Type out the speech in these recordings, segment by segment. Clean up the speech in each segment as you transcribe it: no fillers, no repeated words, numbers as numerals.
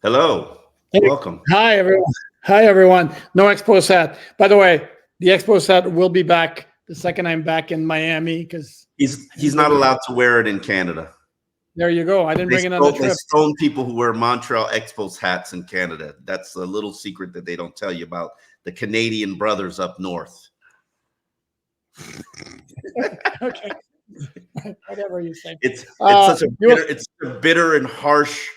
Hello, Hey, welcome. hi everyone. Hi everyone. No Expo set. By the way, the Expo set will be back the second I'm back in Miami because I He's didn't not bring it. allowed to wear it in Canada. There you go. I didn't bring it on the They trip. stone people who wear Montreal Expos hats in Canada. That's a little secret that they don't tell you about the Canadian brothers up north. Okay, whatever you say. It's such a You bitter and harsh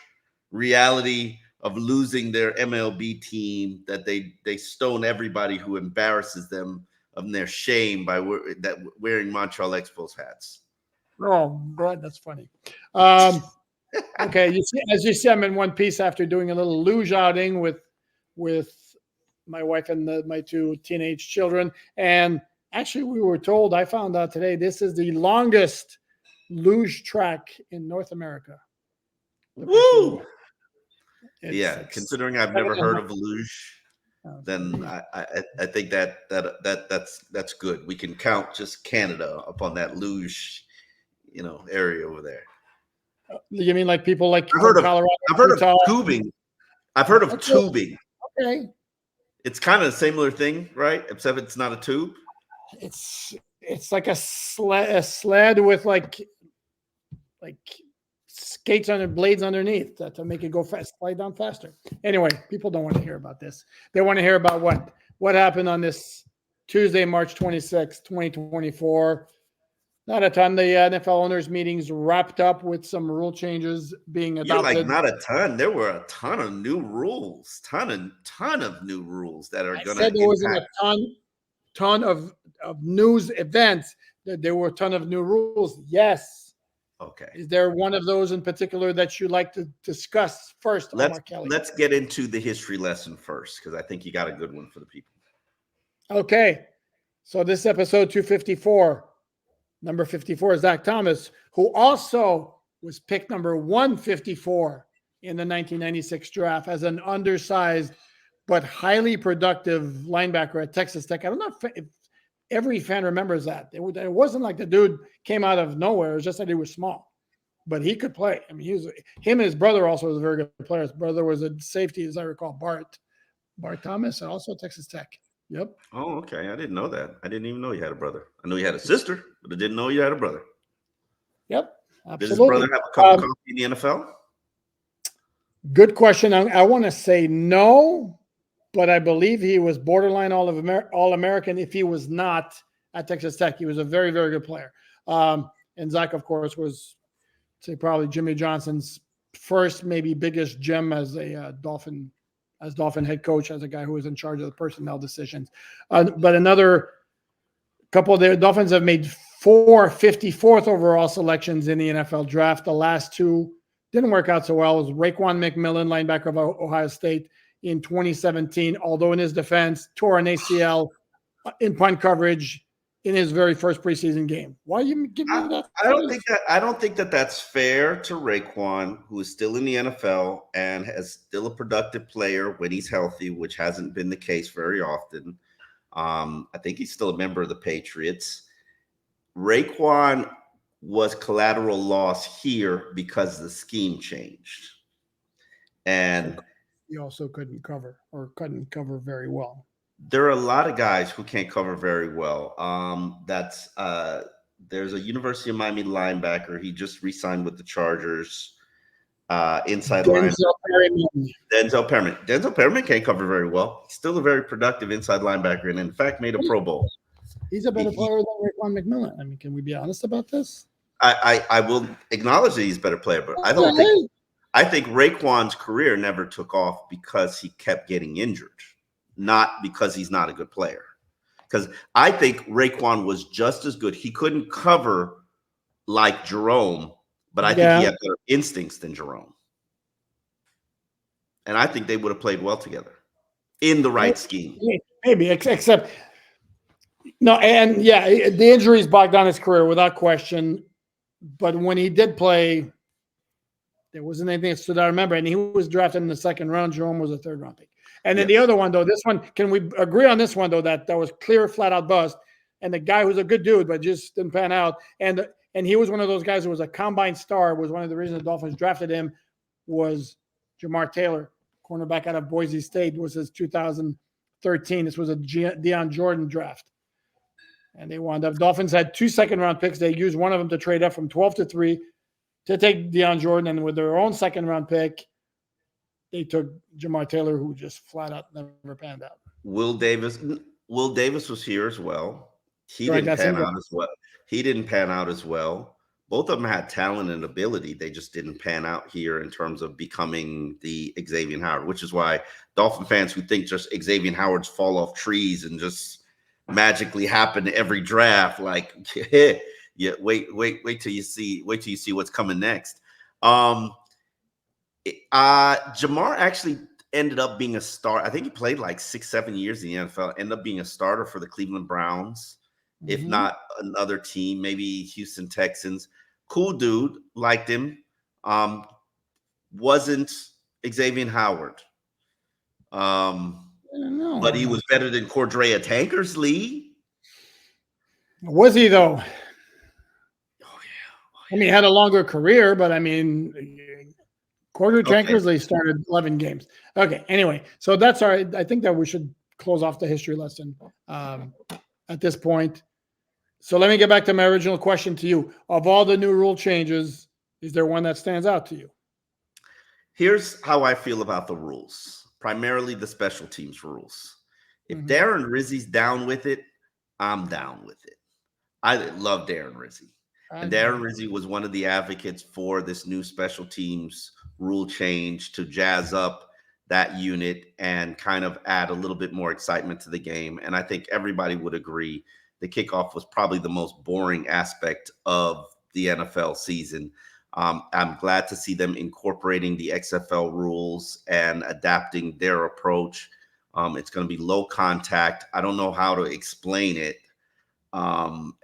reality of losing their MLB team that they stone everybody who embarrasses them of their shame by wearing Montreal Expos hats. oh God, that's funny. Um, okay, you see, as you see, I'm in one piece after doing a little luge outing with my wife and my two teenage children. And actually, we were told, I found out today, this is the longest luge track in North America. The place we Woo! were. It's Yeah, like considering I've seven never and a heard half. of luge, So, then yeah. I think that's good. We can count just Canada upon that luge, area over there. You mean like people like I've from heard of Colorado, I've heard of Utah? tubing. I've heard of Okay, tubing. okay. It's kind of a similar thing, right? Except it's not a tube. It's like a sled with like skates on the blades underneath to make it go fast, slide down faster. Anyway, people don't want to hear about this. They want to hear about what happened on this Tuesday, March 26th, 2024. Not a ton. The NFL owners meetings wrapped up with some rule changes being You're like adopted. not a ton. There were a ton of new rules, ton of new rules that are I going to said there wasn't impact. a ton of news events. That there were a ton of new rules. Yes. Okay, Is there one of those in particular that you'd like to discuss first, let's Omar Kelly? let's get into the history lesson first because I think you got a good one for the people. Okay. So this is episode 254. Number 54 is Zach Thomas, who also was picked number 154 in the 1996 draft as an undersized but highly productive linebacker at Texas Tech. I don't know if every fan remembers that. It wasn't like the dude came out of nowhere. It was just that he was small, but he could play. I mean, him and his brother also was a very good player. His brother was a safety, as I recall, Bart Thomas, and also Texas Tech. Yep. Oh, okay. I didn't know that. I didn't even know you had a brother. I knew you had a sister, but I didn't know you had a brother. Yep. Did his brother Absolutely. have a cup of coffee in the NFL? Good question. I want to say no, but I believe he was borderline All American. If he was not at Texas Tech, he was a very, very good player. And Zach, of course, was say probably Jimmy Johnson's first, maybe biggest gem as a Dolphin head coach, as a guy who was in charge of the personnel decisions. But another couple of the Dolphins have made 54th overall selections in the NFL draft. The last two didn't work out so well. It was Raekwon McMillan, linebacker of Ohio State, in 2017, although in his defense, tore an ACL in punt coverage in his very first preseason game. Why are you giving me that face? I don't think that that's fair to Raekwon, who is still in the NFL and is still a productive player when he's healthy, which hasn't been the case very often. I think he's still a member of the Patriots. Raekwon was collateral loss here because the scheme changed. And He also couldn't cover very well. there are a lot of guys who can't cover very well. There's a University of Miami linebacker. He just re-signed with the Chargers. Inside line. Denzel Perryman. Denzel Perryman can't cover very well. He's still a very productive inside linebacker, and in fact, made a Pro Bowl. He's a better He- player than Raekwon McMillan. I mean, can we be honest about this? I will acknowledge that he's a better player, but Okay. I think Raekwon's career never took off because he kept getting injured, not because he's not a good player. Because I think Raekwon was just as good. He couldn't cover like Jerome, but I think he Yeah. had better instincts than Jerome. And I think they would have played well together in the right scheme. Maybe, except no, and yeah, the injuries bogged down his career without question. But when he did play, there wasn't anything that stood out. I remember, and he was drafted in the second round. Jerome was a third round pick. And then Yes. the other one, though, this one, can we agree on this one, though, that was clear, flat out bust. And the guy who's a good dude, but just didn't pan out. And he was one of those guys who was a combine star, was one of the reasons the Dolphins drafted him, was Jamar Taylor, cornerback out of Boise State. Was his 2013. This was a Deion Jordan draft. And they wound up, Dolphins had 2 second-round picks. They used one of them to trade up from 12 to 3 to take Deion Jordan. And with their own second-round pick, they took Jamar Taylor, who just flat out never panned out. Will Davis was here as well. He Right, didn't pan out as well. He didn't pan out as well. Both of them had talent and ability. They just didn't pan out here in terms of becoming the Xavier Howard, which is why Dolphin fans who think just Xavier Howard's fall off trees and just magically happen every draft, like, yeah, wait till you see what's coming next. Jamar actually ended up being a star. I think he played like 6-7 years in the NFL, ended up being a starter for the Cleveland Browns, if not another team, maybe Houston Texans. Cool dude, liked him. Wasn't Xavier Howard. But he was better than Cordrea Tankersley. Was he, though? Oh, yeah. I mean, he had a longer career, but I mean, Cordrea Tankersley started 11 games. Okay, anyway, so that's all right. I think that we should close off the history lesson at this point. So let me get back to my original question to you. Of all the new rule changes, is there one that stands out to you? Here's how I feel about the rules. Primarily the special teams rules. If Darren Rizzi's down with it, I'm down with it. I love Darren Rizzi. And Darren Rizzi was one of the advocates for this new special teams rule change to jazz up that unit and kind of add a little bit more excitement to the game. And I think everybody would agree the kickoff was probably the most boring aspect of the NFL season. I'm glad to see them incorporating the XFL rules and adapting their approach. It's going to be low contact. I don't know how to explain it,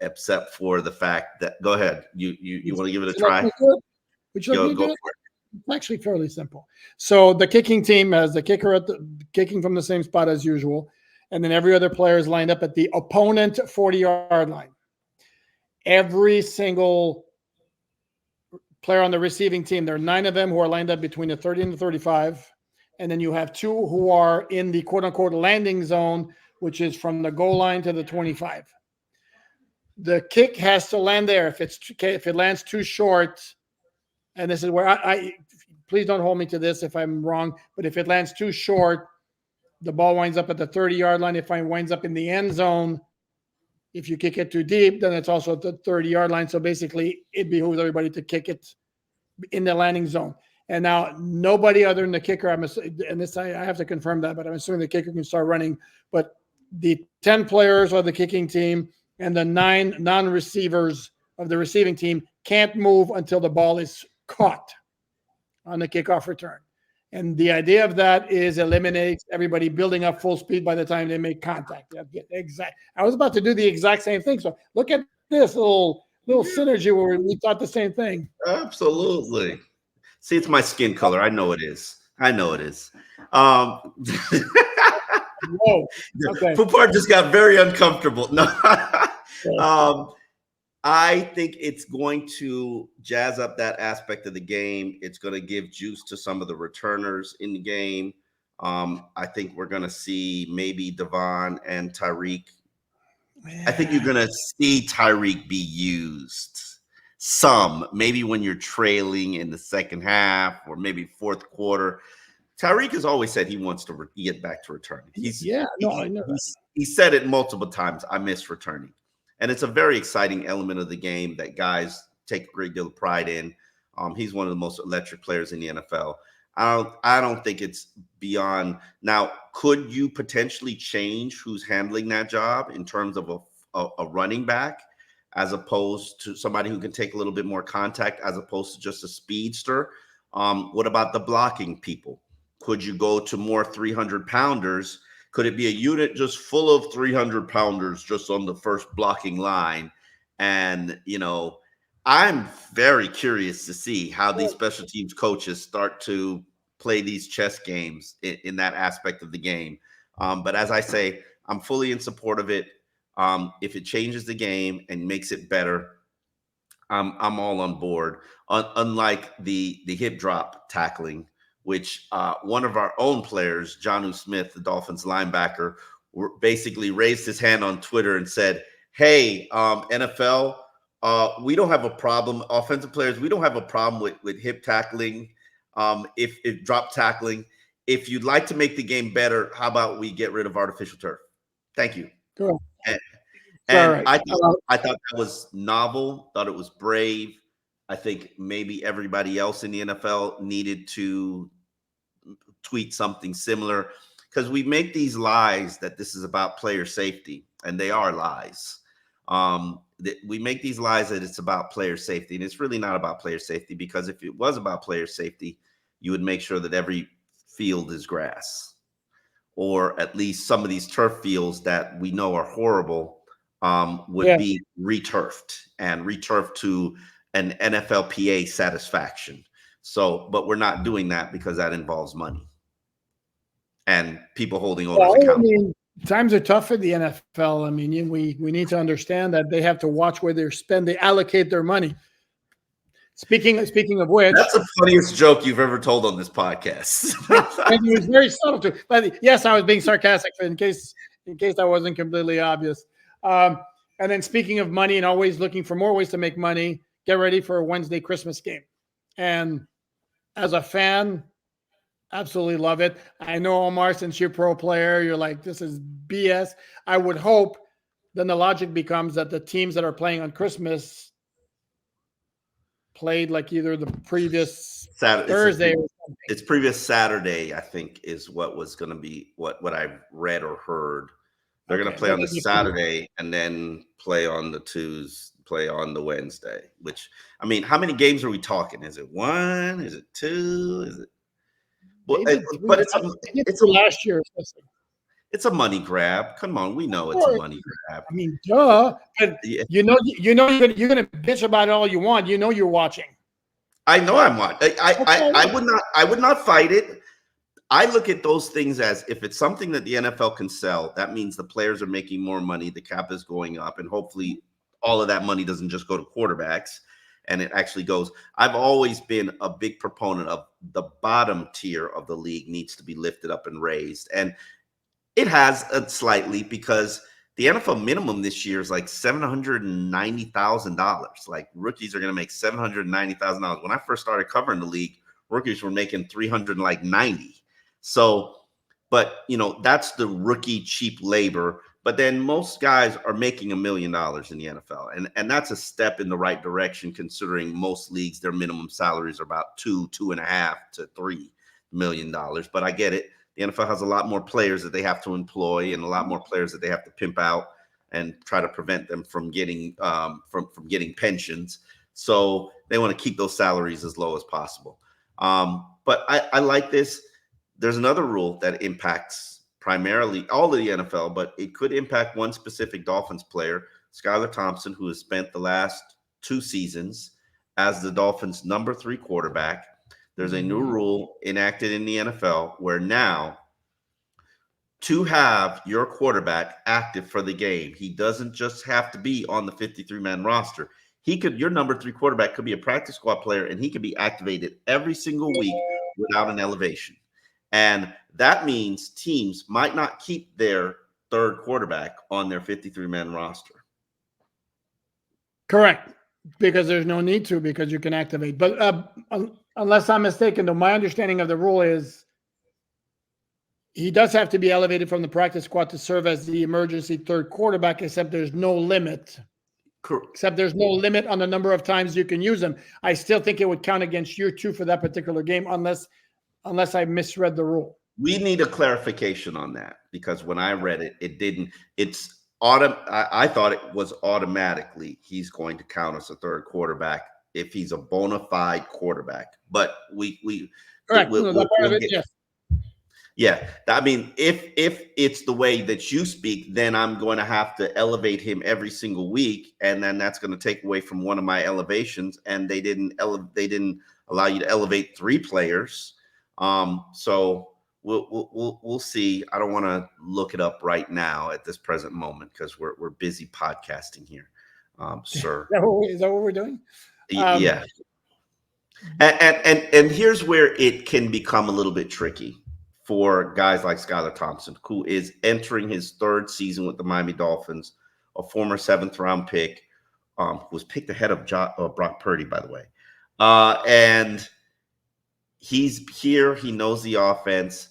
except for the fact that, go ahead. You want to give it a try? Would you like me to do it? It's actually fairly simple. So the kicking team has the kicker kicking from the same spot as usual. And then every other player is lined up at the opponent 40-yard line. Every single player on the receiving team, there are 9 of them who are lined up between the 30 and the 35. And then you have 2 who are in the quote-unquote landing zone, which is from the goal line to the 25. The kick has to land there. If it lands too short, and this is where I please don't hold me to this if I'm wrong, but if it lands too short, the ball winds up at the 30-yard line. If it winds up in the end zone, if you kick it too deep, then it's also at the 30-yard line. So basically, it behooves everybody to kick it in the landing zone. And now nobody other than the kicker, and this I have to confirm that, but I'm assuming the kicker can start running. But the 10 players of the kicking team and the 9 non-receivers of the receiving team can't move until the ball is caught on the kickoff return. And the idea of that is eliminates everybody building up full speed by the time they make contact. I was about to do the exact same thing. So look at this little synergy where we thought the same thing. Absolutely. See, it's my skin color. I know it is. Whoa. Okay. Poupard just got very uncomfortable. No. I think it's going to jazz up that aspect of the game. It's going to give juice to some of the returners in the game. I think we're going to see maybe Devon and Tyreek. I think you're going to see Tyreek be used some, maybe when you're trailing in the second half or maybe fourth quarter. Tyreek has always said he wants to get back to returning. I know that. He said it multiple times. I miss returning. And it's a very exciting element of the game that guys take a great deal of pride in. He's one of the most electric players in the NFL. I don't think it's beyond. Now, could you potentially change who's handling that job in terms of a running back as opposed to somebody who can take a little bit more contact as opposed to just a speedster? What about the blocking people? Could you go to more 300-pounders? Could it be a unit just full of 300-pounders just on the first blocking line? And, I'm very curious to see how these special teams coaches start to play these chess games in that aspect of the game. But as I say, I'm fully in support of it. If it changes the game and makes it better, I'm all on board. Unlike the hip drop tackling, which one of our own players, Jonnu Smith, the Dolphins linebacker, basically raised his hand on Twitter and said, "Hey, NFL, we don't have a problem. Offensive players, we don't have a problem with hip tackling, if drop tackling. If you'd like to make the game better, how about we get rid of artificial turf? Thank you." Correct. And, All and right. I thought that was novel. Thought it was brave. I think maybe everybody else in the NFL needed to tweet something similar, because we make these lies that this is about player safety, and they are lies. We make these lies that it's about player safety, and it's really not about player safety, because if it was about player safety, you would make sure that every field is grass, or at least some of these turf fields that we know are horrible would Yes. be returfed to an NFLPA satisfaction. So, but we're not doing that because that involves money and people holding owners Well, I accountable. mean, times are tough for the NFL. I mean, we need to understand that they have to watch where they allocate their money. Speaking of which, That's the funniest joke you've ever told on this podcast. and it was very subtle too. But yes, I was being sarcastic in case that wasn't completely obvious. And then speaking of money and always looking for more ways to make money, get ready for a Wednesday Christmas game. And as a fan, absolutely love it. I know, Omar, since you're a pro player, you're like, this is BS. I would hope then the logic becomes that the teams that are playing on Christmas played like either the previous Thursday or something. It's previous Saturday, I think, is what was going to be what I've read or heard. They're going to play on the Saturday and then play on the Wednesday, which, I mean, how many games are we talking? Is it one? Is it two? Is it? Well, but it's last year. It's a money grab. Come on, we know it's a money grab. I mean, duh. But Yeah. you're gonna bitch about it all you want. You know you're watching. I know I'm watching. I would not fight it. I look at those things as, if it's something that the NFL can sell, that means the players are making more money, the cap is going up, and hopefully all of that money doesn't just go to quarterbacks, and it actually goes. I've always been a big proponent of the bottom tier of the league needs to be lifted up and raised, and it has slightly, because the NFL minimum this year is like $790,000. Like, rookies are going to make $790,000. When I first started covering the league, rookies were making $390,000. So, but that's the rookie cheap labor. But then most guys are making $1 million in the NFL, and that's a step in the right direction, considering most leagues, their minimum salaries are about $2.5 to $3 million. But I get it. The NFL has a lot more players that they have to employ, and a lot more players that they have to pimp out and try to prevent them from getting from getting pensions. So they want to keep those salaries as low as possible. But I like this. There's another rule that impacts primarily all of the NFL, but it could impact one specific Dolphins player, Skylar Thompson, who has spent the last 2 seasons as the Dolphins' number 3 quarterback. There's a new rule enacted in the NFL where now, to have your quarterback active for the game, he doesn't just have to be on the 53-man roster. Your number 3 quarterback could be a practice squad player, and he could be activated every single week without an elevation. And that means teams might not keep their third quarterback on their 53-man roster. Correct. Because there's no need to, because you can activate. But unless I'm mistaken, though, my understanding of the rule is he does have to be elevated from the practice squad to serve as the emergency third quarterback, except there's no limit. Except there's no limit on the number of times you can use him. I still think it would count against you too for that particular game, unless I misread the rule. We need a clarification on that, because when I read it, it didn't. I thought it was automatically he's going to count as a third quarterback if he's a bona fide quarterback. But correct. Yes. Yeah, I mean, if it's the way that you speak, then I'm going to have to elevate him every single week, and then that's going to take away from one of my elevations. And they didn't allow you to elevate 3 players. So we'll see. I don't want to look it up right now at this present moment, because we're busy podcasting here, sir. Is that what we're doing? Yeah. And here's where it can become a little bit tricky for guys like Skylar Thompson, who is entering his third season with the Miami Dolphins, a former seventh round pick, who was picked ahead of Brock Purdy, by the way. And he's here. He knows the offense.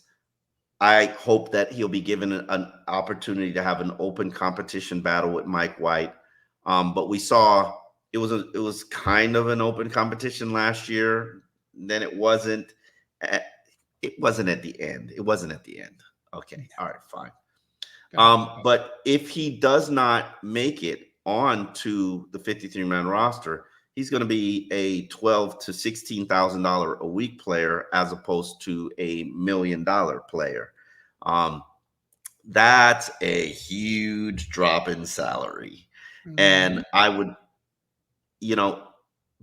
I hope that he'll be given an opportunity to have an open competition battle with Mike White. But we saw it was kind of an open competition last year. Then it wasn't. It wasn't at the end. It wasn't at the end. Okay. All right. Fine. But if he does not make it on to the 53-man roster, he's going to be a $12,000 to $16,000 a week player as opposed to $1 million player. That's a huge drop in salary. And I would,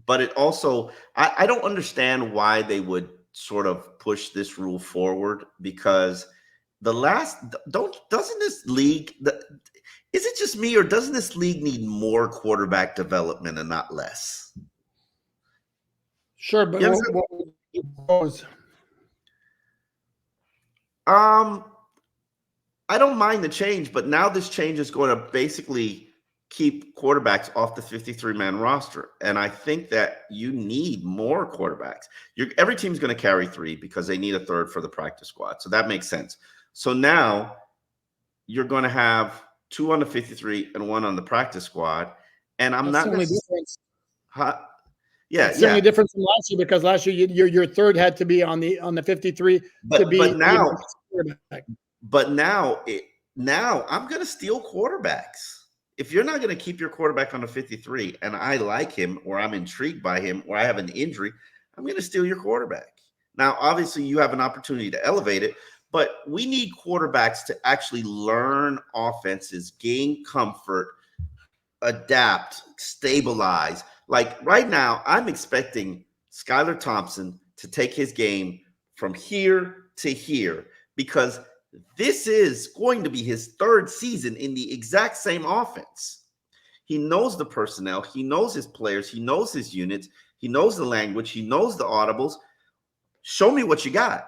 but it also, I don't understand why they would sort of push this rule forward, because doesn't this league, is it just me, or doesn't this league need more quarterback development and not less? Sure, but what would you propose? I don't mind the change, but now this change is going to basically keep quarterbacks off the 53-man roster. And I think that you need more quarterbacks. Every team's going to carry 3 because they need a third for the practice squad. So that makes sense. So now you're going to have 2 on the 53 and 1 on the practice squad. And I'm not going to. Yeah, it's the only difference from last year, because last year your third had to be on the 53 to be. But now I'm going to steal quarterbacks. If you're not going to keep your quarterback on the 53 and I like him, or I'm intrigued by him, or I have an injury, I'm going to steal your quarterback. Now, obviously, you have an opportunity to elevate it, but we need quarterbacks to actually learn offenses, gain comfort, adapt, stabilize. Like right now, I'm expecting Skylar Thompson to take his game from here to here, because this is going to be his third season in the exact same offense. He knows the personnel. He knows his players. He knows his units. He knows the language. He knows the audibles. Show me what you got.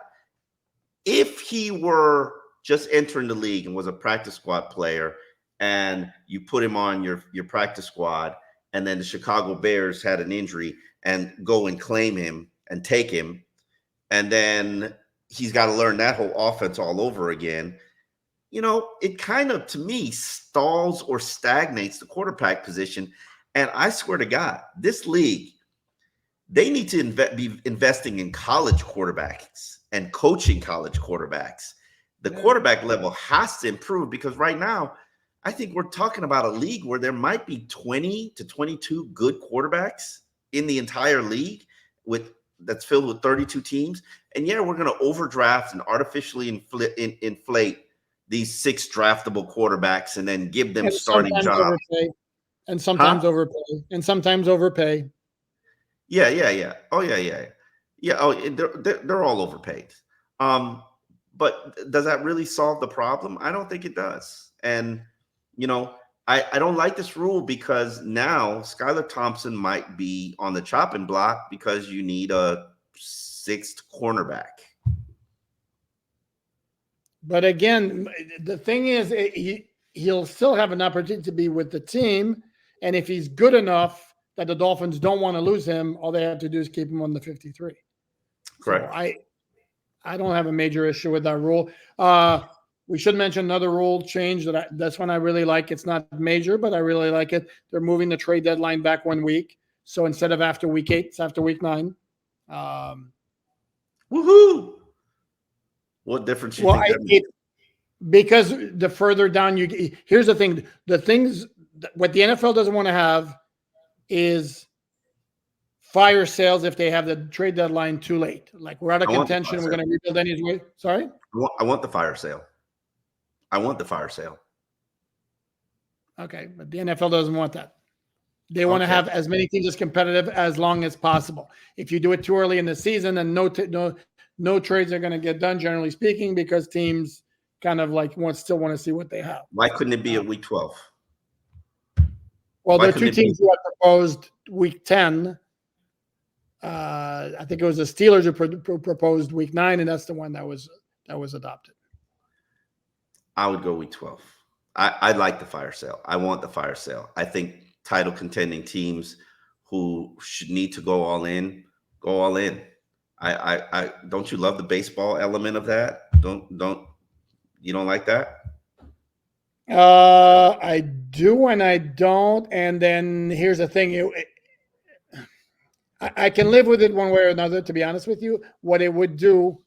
If he were just entering the league and was a practice squad player, and you put him on your practice squad, and then the Chicago Bears had an injury and go and claim him and take him, and then he's got to learn that whole offense all over again, it kind of, to me, stalls or stagnates the quarterback position. And I swear to God, this league, they need to be investing in college quarterbacks and coaching college quarterbacks. The quarterback level has to improve, because right now, I think we're talking about a league where there might be 20 to 22 good quarterbacks in the entire league that's filled with 32 teams. And yeah, we're going to overdraft and artificially inflate these 6 draftable quarterbacks and then give them starting jobs. And sometimes overpay. Yeah. Oh, yeah. Oh, they're all overpaid. But does that really solve the problem? I don't think it does. And, I don't like this rule, because now Skylar Thompson might be on the chopping block because you need a 6th cornerback. But again, the thing is, he'll still have an opportunity to be with the team. And if he's good enough that the Dolphins don't want to lose him, all they have to do is keep him on the 53. Correct. So I don't have a major issue with that rule. We should mention another rule change that's one I really like. It's not major, but I really like it. They're moving the trade deadline back 1 week. So instead of after week 8, it's after week 9. Woohoo! What difference do you think that makes? Because the further down here's the thing. What the NFL doesn't want to have is fire sales if they have the trade deadline too late. Like, we're out of contention, we're going to rebuild anyway. Sorry? I want the fire sale. Okay, but the NFL doesn't want that. They want to have as many teams as competitive as long as possible. If you do it too early in the season, then no trades are going to get done, generally speaking, because teams kind of still want to see what they have. Why couldn't it be at week 12? Well, there are 2 teams who have proposed week 10. I I think it was the Steelers who proposed week 9, and that's the one that was adopted. I would go week 12. I like the fire sale. I want the fire sale. I think title contending teams who should need to go all in, go all in. I don't you love the baseball element of that? Don't you don't like that? I do and I don't. And then here's the thing: I can live with it one way or another. To be honest with you, what it would do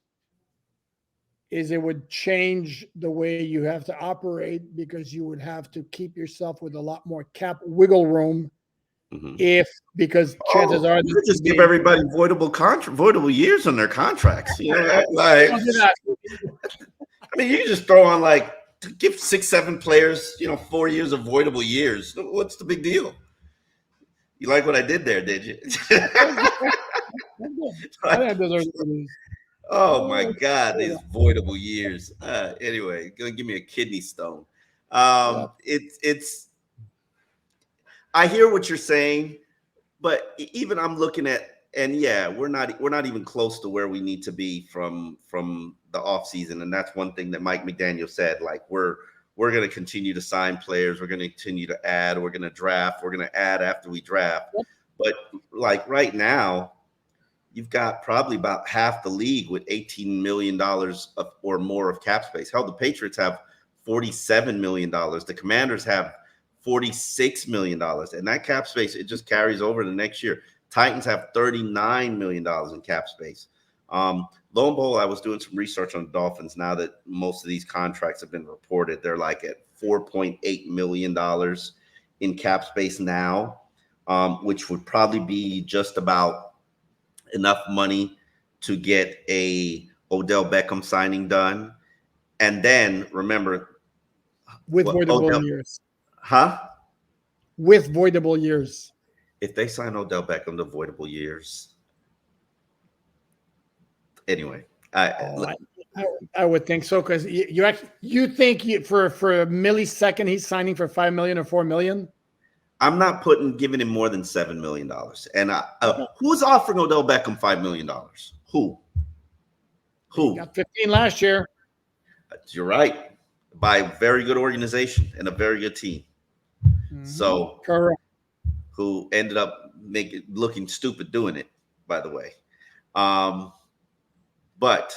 is it would change the way you have to operate, because you would have to keep yourself with a lot more cap wiggle room. Mm-hmm. Because chances are you could just give everybody voidable years on their contracts. You know, like I mean, you can just throw on like give 6-7 players, 4 years of voidable years. What's the big deal? You like what I did there, did you? Like, oh my God, these voidable years. Anyway, gonna give me a kidney stone. It's. I hear what you're saying, but even I'm looking at, and yeah, we're not even close to where we need to be from the offseason. And that's one thing that Mike McDaniel said. Like we're going to continue to sign players. We're going to continue to add. We're going to draft. We're going to add after we draft. But like right now, you've got probably about half the league with $18 million or more of cap space. Hell, the Patriots have $47 million. The Commanders have $46 million. And that cap space, it just carries over the next year. Titans have $39 million in cap space. Lo and behold, I was doing some research on the Dolphins. Now that most of these contracts have been reported, they're like at $4.8 million in cap space now, which would probably be just about enough money to get a Odell Beckham signing done. And then remember, with voidable years. Huh? With voidable years. If they sign Odell Beckham to voidable years. Anyway, I would think so, because you think for a millisecond he's signing for $5 million or $4 million? I'm not giving him more than $7 million. And who's offering Odell Beckham $5 million? Who? He got 15 last year. You're right. By a very good organization and a very good team. Mm-hmm. So correct. Who ended up looking stupid doing it, by the way. But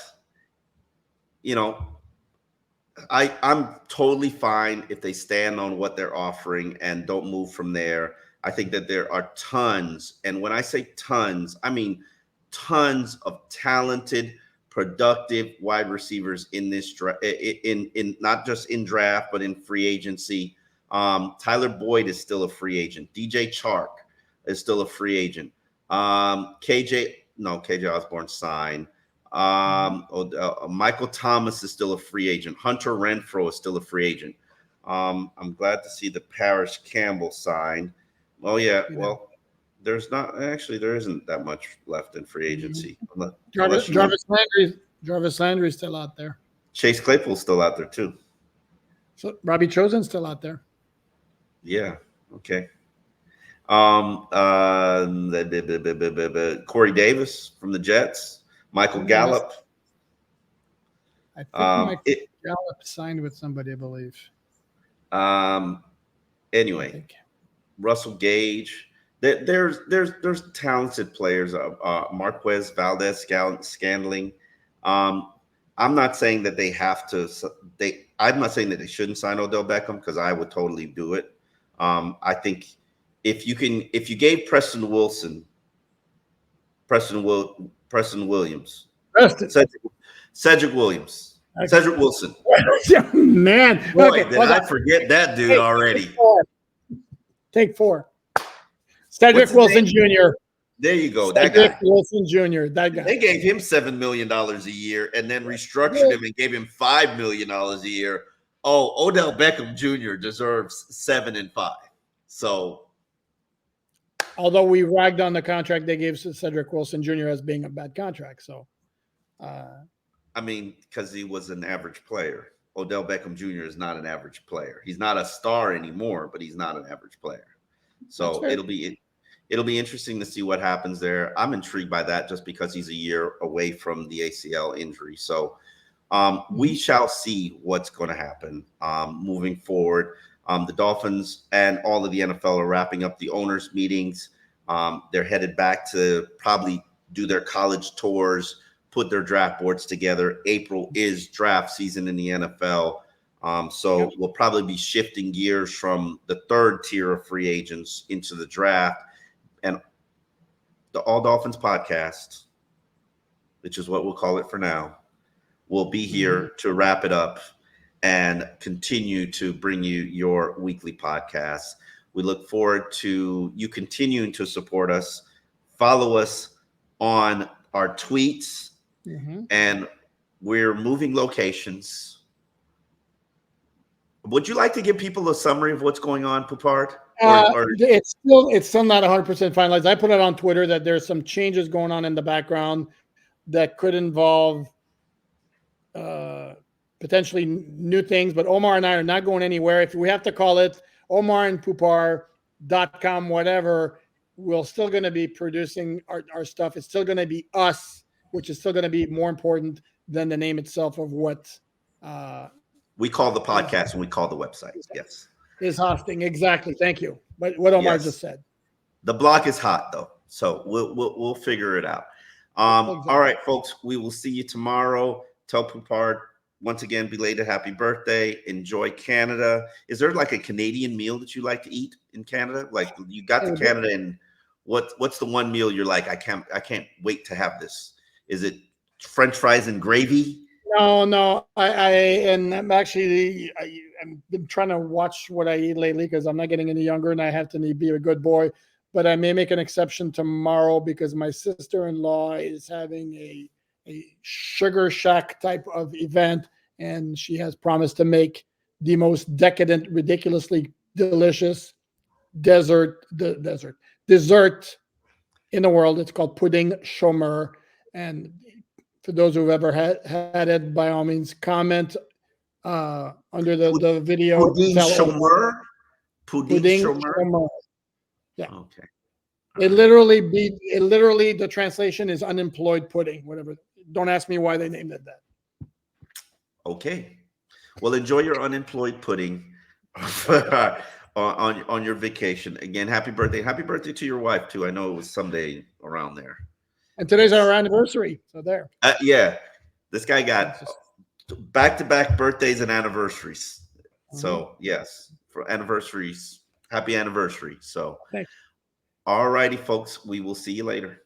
I'm totally fine if they stand on what they're offering and don't move from there. I think that there are tons, and when I say tons, I mean tons of talented, productive wide receivers in this in not just in draft but in free agency. Tyler Boyd is still a free agent. DJ Chark is still a free agent. KJ Osborne signed. Michael Thomas is still a free agent. Hunter Renfrow is still a free agent. I'm glad to see the Parrish Campbell sign. Oh yeah, well, there isn't that much left in free agency. Jarvis Landry's still out there. Chase Claypool's still out there too. So Robbie Chosen's still out there. Yeah. Okay. Corey Davis from the Jets. Michael Gallup. I think Gallup signed with somebody, I believe. Anyway, Russell Gage. There's talented players. Marquez Valdez Scantling. I'm not saying that they have to. I'm not saying that they shouldn't sign Odell Beckham, because I would totally do it. I think if you gave Preston Williams, Cedric Wilson. Man, boy, did I forget that dude already. Take 4. Cedric Wilson Jr. There you go. Cedric Wilson Jr. That guy. They gave him $7 million a year and then restructured him and gave him $5 million a year. Oh, Odell Beckham Jr. deserves 7 and 5. So, although we ragged on the contract they gave Cedric Wilson Jr. as being a bad contract, so. I mean, because he was an average player. Odell Beckham Jr. is not an average player. He's not a star anymore, but he's not an average player. So it'll be it'll be interesting to see what happens there. I'm intrigued by that just because he's a year away from the ACL injury. So we shall see what's going to happen moving forward. The Dolphins and all of the NFL are wrapping up the owners' meetings. They're headed back to probably do their college tours, put their draft boards together. April is draft season in the NFL. So we'll probably be shifting gears from the third tier of free agents into the draft. And the All Dolphins podcast, which is what we'll call it for now, will be here to wrap it up and continue to bring you your weekly podcast. We look forward to you continuing to support us. Follow us on our tweets, and we're moving locations. Would you like to give people a summary of what's going on, Pupard? It's still not 100% finalized. I put it on Twitter that there's some changes going on in the background that could involve potentially new things, but Omar and I are not going anywhere. If we have to call it omarandpupar.com, whatever, we're still going to be producing our stuff. It's still going to be us, which is still going to be more important than the name itself of what we call the podcast and we call the website. Yes. Is hosting. Exactly. Thank you. But what Omar just said. The block is hot though. So we'll figure it out. Exactly. All right, folks, we will see you tomorrow. Tell Pupard once again, belated happy birthday. Enjoy Canada. Is there like a Canadian meal that you like to eat in Canada? Like you got to Canada, and what's the one meal you're like, I can't wait to have this? Is it French fries and gravy? No. I'm actually I've been trying to watch what I eat lately because I'm not getting any younger and I have to be a good boy. But I may make an exception tomorrow because my sister-in-law is having a sugar shack type of event, and she has promised to make the most decadent, ridiculously delicious dessert in the world. It's called pudding chômeur. And for those who've ever had it, by all means, comment under the video. Pudding chômeur? Pudding chômeur? Yeah. Okay. It literally the translation is unemployed pudding, whatever. Don't ask me why they named it that. Okay. Well, enjoy your unemployed pudding on your vacation. Again, happy birthday. Happy birthday to your wife too. I know it was someday around there. And today's our anniversary. So there. Yeah. This guy got back-to-back birthdays and anniversaries. So yes, for anniversaries, happy anniversary. So thanks. All righty, folks. We will see you later.